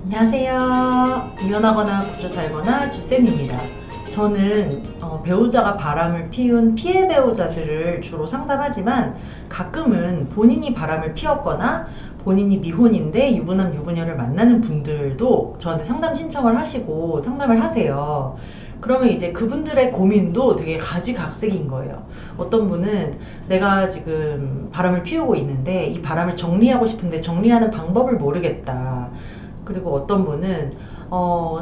안녕하세요. 이혼하거나 고쳐 살거나 주쌤입니다. 저는 배우자가 바람을 피운 피해 배우자들을 주로 상담하지만 가끔은 본인이 바람을 피웠거나 본인이 미혼인데 유부남 유부녀를 만나는 분들도 저한테 상담 신청을 하시고 상담을 하세요. 그러면 이제 그분들의 고민도 되게 가지각색인 거예요. 어떤 분은 내가 지금 바람을 피우고 있는데 이 바람을 정리하고 싶은데 정리하는 방법을 모르겠다. 그리고 어떤 분은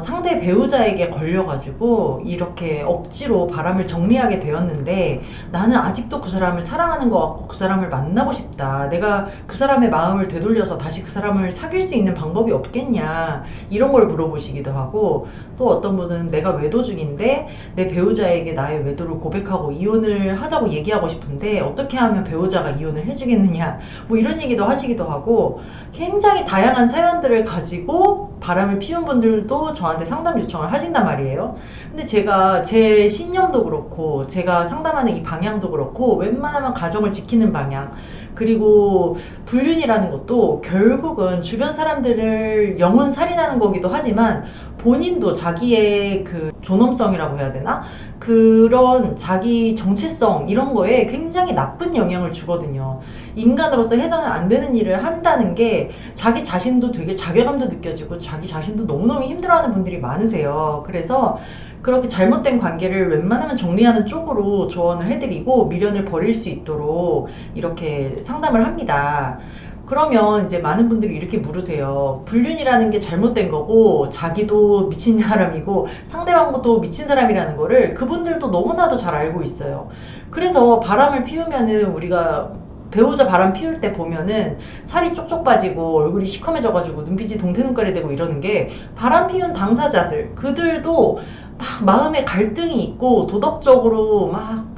상대 배우자에게 걸려가지고 이렇게 억지로 바람을 정리하게 되었는데 나는 아직도 그 사람을 사랑하는 것 같고 그 사람을 만나고 싶다. 내가 그 사람의 마음을 되돌려서 다시 그 사람을 사귈 수 있는 방법이 없겠냐. 이런 걸 물어보시기도 하고, 또 어떤 분은 내가 외도 중인데 내 배우자에게 나의 외도를 고백하고 이혼을 하자고 얘기하고 싶은데 어떻게 하면 배우자가 이혼을 해주겠느냐. 뭐 이런 얘기도 하시기도 하고, 굉장히 다양한 사연들을 가지고 바람을 피운 분들도 저한테 상담 요청을 하신단 말이에요. 근데 제가 제 신념도 그렇고 제가 상담하는 이 방향도 그렇고 웬만하면 가정을 지키는 방향, 그리고 불륜이라는 것도 결국은 주변 사람들을 영혼 살인하는 거기도 하지만 본인도 자기의 그 존엄성이라고 해야 되나? 그런 자기 정체성 이런 거에 굉장히 나쁜 영향을 주거든요. 인간으로서 해서는 안 되는 일을 한다는 게 자기 자신도 되게 자괴감도 느껴지고 자기 자신도 너무너무 힘들어하는 분들이 많으세요. 그래서 그렇게 잘못된 관계를 웬만하면 정리하는 쪽으로 조언을 해드리고 미련을 버릴 수 있도록 이렇게 상담을 합니다. 그러면 이제 많은 분들이 이렇게 물으세요. 불륜이라는 게 잘못된 거고 자기도 미친 사람이고 상대방도 미친 사람이라는 거를 그분들도 너무나도 잘 알고 있어요. 그래서 바람을 피우면은 우리가 배우자 바람 피울 때 보면은 살이 쪽쪽 빠지고 얼굴이 시커매져가지고 눈빛이 동태눈깔이 되고 이러는 게 바람 피운 당사자들 그들도 막 마음에 갈등이 있고 도덕적으로 막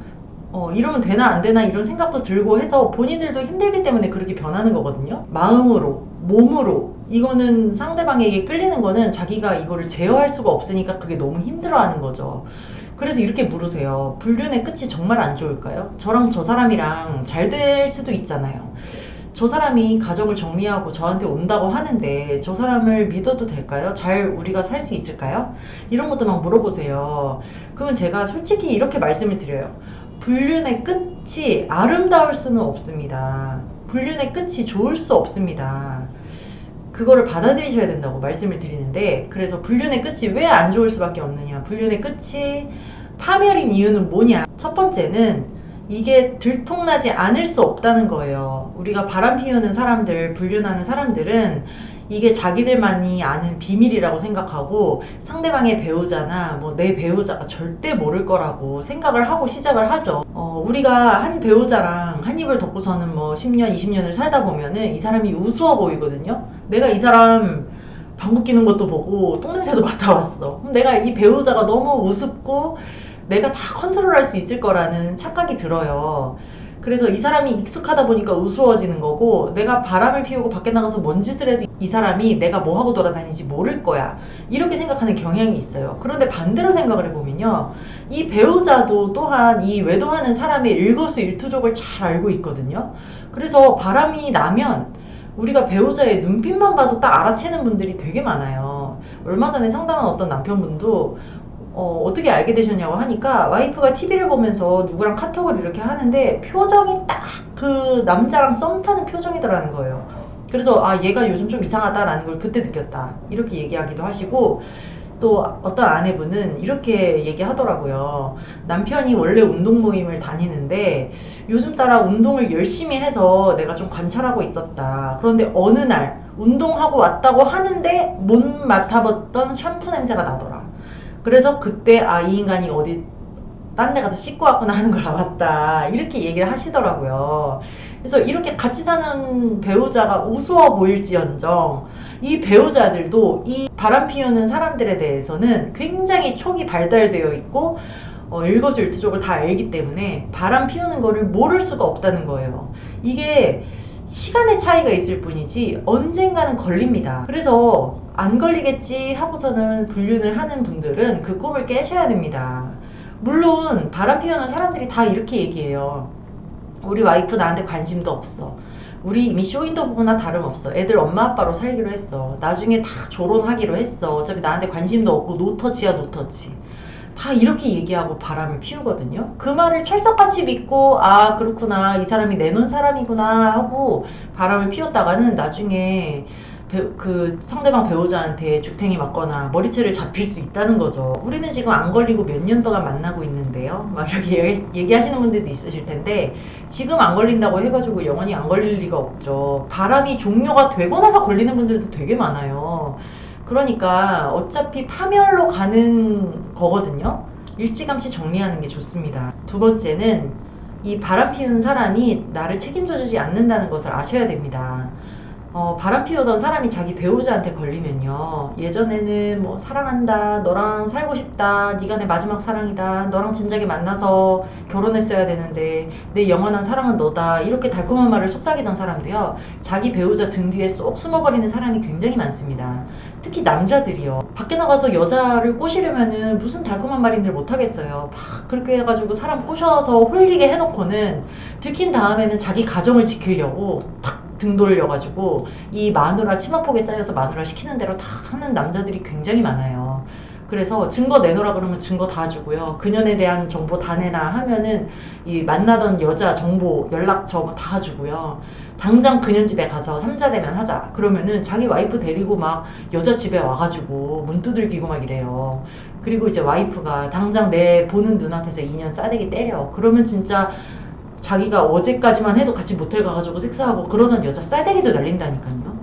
이러면 되나 안 되나 이런 생각도 들고 해서 본인들도 힘들기 때문에 그렇게 변하는 거거든요. 마음으로, 몸으로 이거는 상대방에게 끌리는 거는 자기가 이거를 제어할 수가 없으니까 그게 너무 힘들어하는 거죠. 그래서 이렇게 물으세요. 불륜의 끝이 정말 안 좋을까요? 저랑 저 사람이랑 잘 될 수도 있잖아요. 저 사람이 가정을 정리하고 저한테 온다고 하는데 저 사람을 믿어도 될까요? 잘 우리가 살 수 있을까요? 이런 것도 막 물어보세요. 그러면 제가 솔직히 이렇게 말씀을 드려요. 불륜의 끝이 아름다울 수는 없습니다. 불륜의 끝이 좋을 수 없습니다. 그거를 받아들이셔야 된다고 말씀을 드리는데, 그래서 불륜의 끝이 왜 안 좋을 수밖에 없느냐. 불륜의 끝이 파멸인 이유는 뭐냐. 첫 번째는 이게 들통나지 않을 수 없다는 거예요. 우리가 바람 피우는 사람들, 불륜하는 사람들은 이게 자기들만이 아는 비밀이라고 생각하고 상대방의 배우자나 뭐 내 배우자가 절대 모를 거라고 생각을 하고 시작을 하죠. 우리가 한 배우자랑 한 입을 덮고서는 뭐 10년, 20년을 살다 보면은 이 사람이 우스워 보이거든요. 내가 이 사람 방귀 뀌는 것도 보고 똥냄새도 맡아봤어. 그럼 내가 이 배우자가 너무 우습고 내가 다 컨트롤할 수 있을 거라는 착각이 들어요. 그래서 이 사람이 익숙하다 보니까 우스워지는 거고, 내가 바람을 피우고 밖에 나가서 뭔 짓을 해도 이 사람이 내가 뭐 하고 돌아다니는지 모를 거야. 이렇게 생각하는 경향이 있어요. 그런데 반대로 생각을 해보면요. 이 배우자도 또한 이 외도하는 사람의 일거수일투족을 잘 알고 있거든요. 그래서 바람이 나면 우리가 배우자의 눈빛만 봐도 딱 알아채는 분들이 되게 많아요. 얼마 전에 상담한 어떤 남편분도 어떻게 알게 되셨냐고 하니까 와이프가 TV를 보면서 누구랑 카톡을 이렇게 하는데 표정이 딱 그 남자랑 썸 타는 표정이더라는 거예요. 그래서 아, 얘가 요즘 좀 이상하다라는 걸 그때 느꼈다. 이렇게 얘기하기도 하시고, 또 어떤 아내분은 이렇게 얘기하더라고요. 남편이 원래 운동 모임을 다니는데 요즘 따라 운동을 열심히 해서 내가 좀 관찰하고 있었다. 그런데 어느 날 운동하고 왔다고 하는데 못 맡아봤던 샴푸 냄새가 나더라. 그래서 그때 아, 이 인간이 어디 딴 데 가서 씻고 왔구나 하는 걸 알았다. 이렇게 얘기를 하시더라고요. 그래서 이렇게 같이 사는 배우자가 우스워 보일지언정 이 배우자들도 이 바람 피우는 사람들에 대해서는 굉장히 촉이 발달되어 있고 일거수일투족을 다 알기 때문에 바람 피우는 거를 모를 수가 없다는 거예요. 이게 시간의 차이가 있을 뿐이지 언젠가는 걸립니다. 그래서 안 걸리겠지 하고서는 불륜을 하는 분들은 그 꿈을 깨셔야 됩니다. 물론 바람 피우는 사람들이 다 이렇게 얘기해요. 우리 와이프 나한테 관심도 없어. 우리 이미 쇼윈도 부부나 다름없어. 애들 엄마 아빠로 살기로 했어. 나중에 다 결혼하기로 했어. 어차피 나한테 관심도 없고 노터치야 노터치. 다 이렇게 얘기하고 바람을 피우거든요. 그 말을 철석같이 믿고 아 그렇구나 이 사람이 내놓은 사람이구나 하고 바람을 피웠다가는 나중에 그 상대방 배우자한테 죽탱이 맞거나 머리채를 잡힐 수 있다는 거죠. 우리는 지금 안 걸리고 몇 년 동안 만나고 있는데요. 막 이렇게 얘기하시는 분들도 있으실 텐데 지금 안 걸린다고 해가지고 영원히 안 걸릴 리가 없죠. 바람이 종료가 되고 나서 걸리는 분들도 되게 많아요. 그러니까 어차피 파멸로 가는 거거든요. 일찌감치 정리하는 게 좋습니다. 두 번째는 이 바람 피우는 사람이 나를 책임져 주지 않는다는 것을 아셔야 됩니다. 바람 피우던 사람이 자기 배우자한테 걸리면요. 예전에는 뭐 사랑한다, 너랑 살고 싶다, 네가 내 마지막 사랑이다, 너랑 진작에 만나서 결혼했어야 되는데 내 영원한 사랑은 너다 이렇게 달콤한 말을 속삭이던 사람도요. 자기 배우자 등 뒤에 쏙 숨어버리는 사람이 굉장히 많습니다. 특히 남자들이요. 밖에 나가서 여자를 꼬시려면은 무슨 달콤한 말인들 못하겠어요. 막 그렇게 해가지고 사람 꼬셔서 홀리게 해놓고는 들킨 다음에는 자기 가정을 지키려고 탁 등 돌려가지고 이 마누라 치마폭에 쌓여서 마누라 시키는 대로 다 하는 남자들이 굉장히 많아요. 그래서 증거 내놓으라 그러면 증거 다 주고요. 그년에 대한 정보 다 내놔 하면은 이 만나던 여자 정보 연락처 다 주고요. 당장 그년 집에 가서 삼자대면 하자 그러면은 자기 와이프 데리고 막 여자 집에 와가지고 문 두들기고 막 이래요. 그리고 이제 와이프가 당장 내 보는 눈앞에서 2년 싸대기 때려. 그러면 진짜 자기가 어제까지만 해도 같이 모텔 가가지고 섹스하고 그러던 여자 싸대기도 날린다니까요.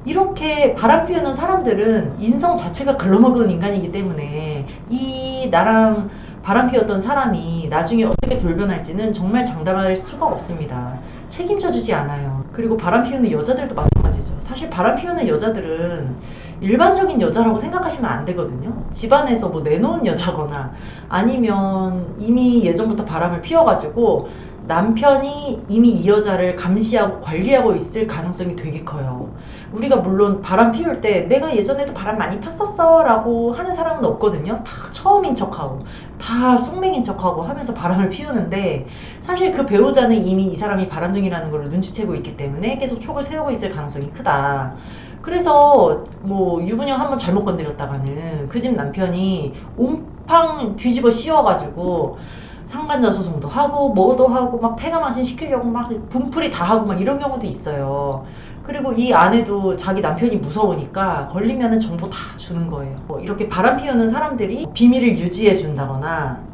이렇게 바람 피우는 사람들은 인성 자체가 글러먹은 인간이기 때문에 이 나랑 바람 피웠던 사람이 나중에 어떻게 돌변할지는 정말 장담할 수가 없습니다. 책임져 주지 않아요. 그리고 바람 피우는 여자들도 마찬가지죠. 사실 바람 피우는 여자들은 일반적인 여자라고 생각하시면 안 되거든요. 집안에서 뭐 내놓은 여자거나 아니면 이미 예전부터 바람을 피워가지고 남편이 이미 이 여자를 감시하고 관리하고 있을 가능성이 되게 커요. 우리가 물론 바람 피울 때 내가 예전에도 바람 많이 폈었어 라고 하는 사람은 없거든요. 다 처음인 척하고 다 숙맥인 척하고 하면서 바람을 피우는데 사실 그 배우자는 이미 이 사람이 바람둥이라는 걸 눈치채고 있기 때문에 계속 촉을 세우고 있을 가능성이 크다. 그래서 뭐 유부녀 한번 잘못 건드렸다가는 그 집 남편이 옴팡 뒤집어 씌워가지고 상간자 소송도 하고 뭐도 하고 막 폐가망신 시키려고 막 분풀이 다 하고 막 이런 경우도 있어요. 그리고 이 아내도 자기 남편이 무서우니까 걸리면은 정보 다 주는 거예요. 이렇게 바람 피우는 사람들이 비밀을 유지해 준다거나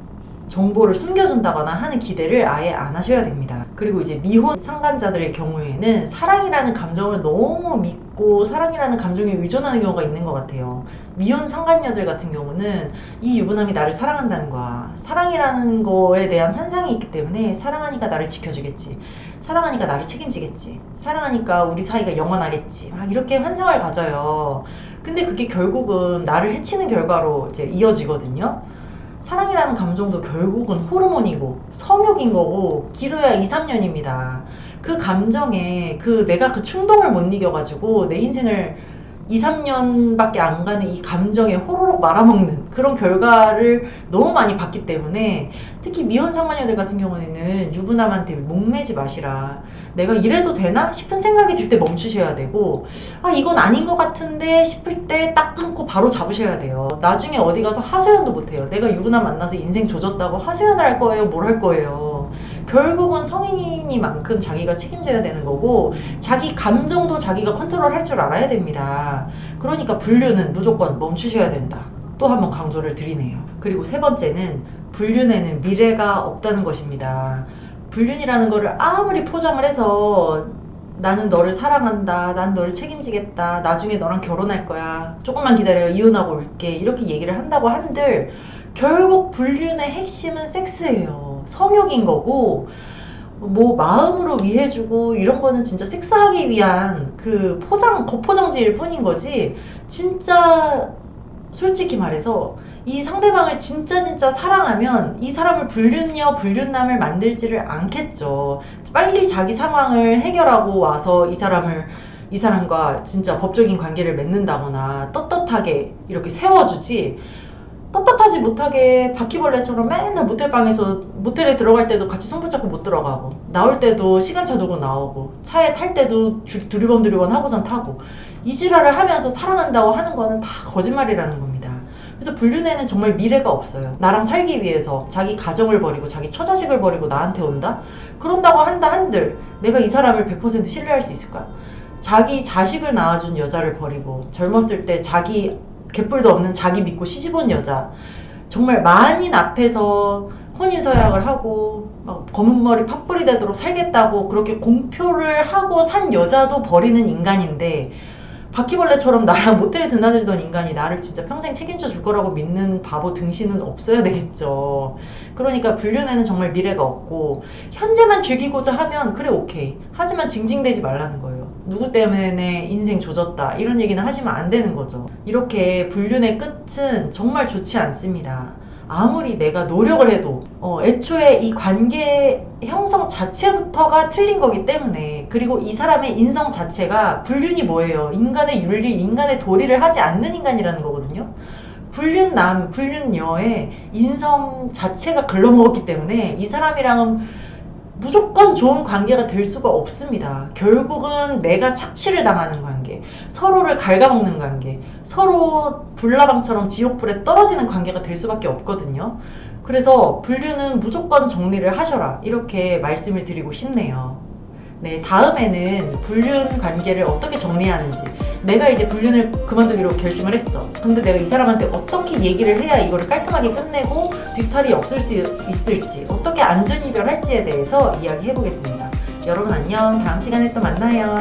정보를 숨겨준다거나 하는 기대를 아예 안 하셔야 됩니다. 그리고 이제 미혼 상간자들의 경우에는 사랑이라는 감정을 너무 믿고 사랑이라는 감정에 의존하는 경우가 있는 것 같아요. 미혼 상간녀들 같은 경우는 이 유부남이 나를 사랑한다는 거야. 사랑이라는 거에 대한 환상이 있기 때문에 사랑하니까 나를 지켜주겠지. 사랑하니까 나를 책임지겠지. 사랑하니까 우리 사이가 영원하겠지. 막 이렇게 환상을 가져요. 근데 그게 결국은 나를 해치는 결과로 이제 이어지거든요. 사랑이라는 감정도 결국은 호르몬이고 성욕인 거고 길어야 2, 3년입니다. 그 감정에 내가 그 충동을 못 이겨가지고 내 인생을 2, 3년밖에 안 가는 이 감정에 호로록 말아먹는 그런 결과를 너무 많이 봤기 때문에 특히 미혼 상관녀들 같은 경우에는 유부남한테 목매지 마시라. 내가 이래도 되나 싶은 생각이 들 때 멈추셔야 되고 아 이건 아닌 것 같은데 싶을 때 딱 끊고 바로 잡으셔야 돼요. 나중에 어디 가서 하소연도 못해요. 내가 유부남 만나서 인생 조졌다고 하소연을 할 거예요? 뭘 할 거예요? 결국은 성인이니만큼 자기가 책임져야 되는 거고 자기 감정도 자기가 컨트롤 할 줄 알아야 됩니다. 그러니까 불륜은 무조건 멈추셔야 된다. 또 한 번 강조를 드리네요. 그리고 세 번째는 불륜에는 미래가 없다는 것입니다. 불륜이라는 거를 아무리 포장을 해서 나는 너를 사랑한다, 난 너를 책임지겠다, 나중에 너랑 결혼할 거야, 조금만 기다려 이혼하고 올게 이렇게 얘기를 한다고 한들 결국 불륜의 핵심은 섹스예요. 성욕인 거고 뭐 마음으로 위해주고 이런 거는 진짜 섹스하기 위한 그 겉포장지일 뿐인 거지 진짜 솔직히 말해서 이 상대방을 진짜 사랑하면 이 사람을 불륜녀 불륜남을 만들지를 않겠죠. 빨리 자기 상황을 해결하고 와서 이 사람과 진짜 법적인 관계를 맺는다거나 떳떳하게 이렇게 세워주지 떳떳하지 못하게 바퀴벌레처럼 맨날 모텔에 들어갈 때도 같이 손 붙잡고 못 들어가고, 나올 때도 시간차 두고 나오고, 차에 탈 때도 두리번 하고선 타고, 이 지랄을 하면서 사랑한다고 하는 거는 다 거짓말이라는 겁니다. 그래서 불륜에는 정말 미래가 없어요. 나랑 살기 위해서 자기 가정을 버리고 자기 처자식을 버리고 나한테 온다? 그런다고 한들 내가 이 사람을 100% 신뢰할 수 있을까? 자기 자식을 낳아준 여자를 버리고 젊었을 때 자기 개뿔도 없는 자기 믿고 시집 온 여자, 정말 만인 앞에서 혼인서약을 하고 막 검은 머리 팥불이 되도록 살겠다고 그렇게 공표를 하고 산 여자도 버리는 인간인데, 바퀴벌레처럼 나랑 모텔에 드나들던 인간이 나를 진짜 평생 책임져 줄 거라고 믿는 바보 등신은 없어야 되겠죠. 그러니까 불륜에는 정말 미래가 없고, 현재만 즐기고자 하면 그래 오케이, 하지만 징징대지 말라는 거예요. 누구 때문에 인생 조졌다 이런 얘기는 하시면 안 되는 거죠. 이렇게 불륜의 끝은 정말 좋지 않습니다. 아무리 내가 노력을 해도 애초에 이 관계 형성 자체부터가 틀린 거기 때문에, 그리고 이 사람의 인성 자체가, 불륜이 뭐예요? 인간의 윤리, 인간의 도리를 하지 않는 인간이라는 거거든요. 불륜남, 불륜녀의 인성 자체가 글러먹었기 때문에 이 사람이랑은 무조건 좋은 관계가 될 수가 없습니다. 결국은 내가 착취를 당하는 관계, 서로를 갉아먹는 관계, 서로 불나방처럼 지옥불에 떨어지는 관계가 될 수밖에 없거든요. 그래서 불륜은 무조건 정리를 하셔라, 이렇게 말씀을 드리고 싶네요. 네, 다음에는 불륜 관계를 어떻게 정리하는지, 내가 이제 불륜을 그만두기로 결심을 했어. 근데 내가 이 사람한테 어떻게 얘기를 해야 이거를 깔끔하게 끝내고 뒤탈이 없을 수 있을지, 어떻게 안전이별할지에 대해서 이야기해보겠습니다. 여러분 안녕, 다음 시간에 또 만나요.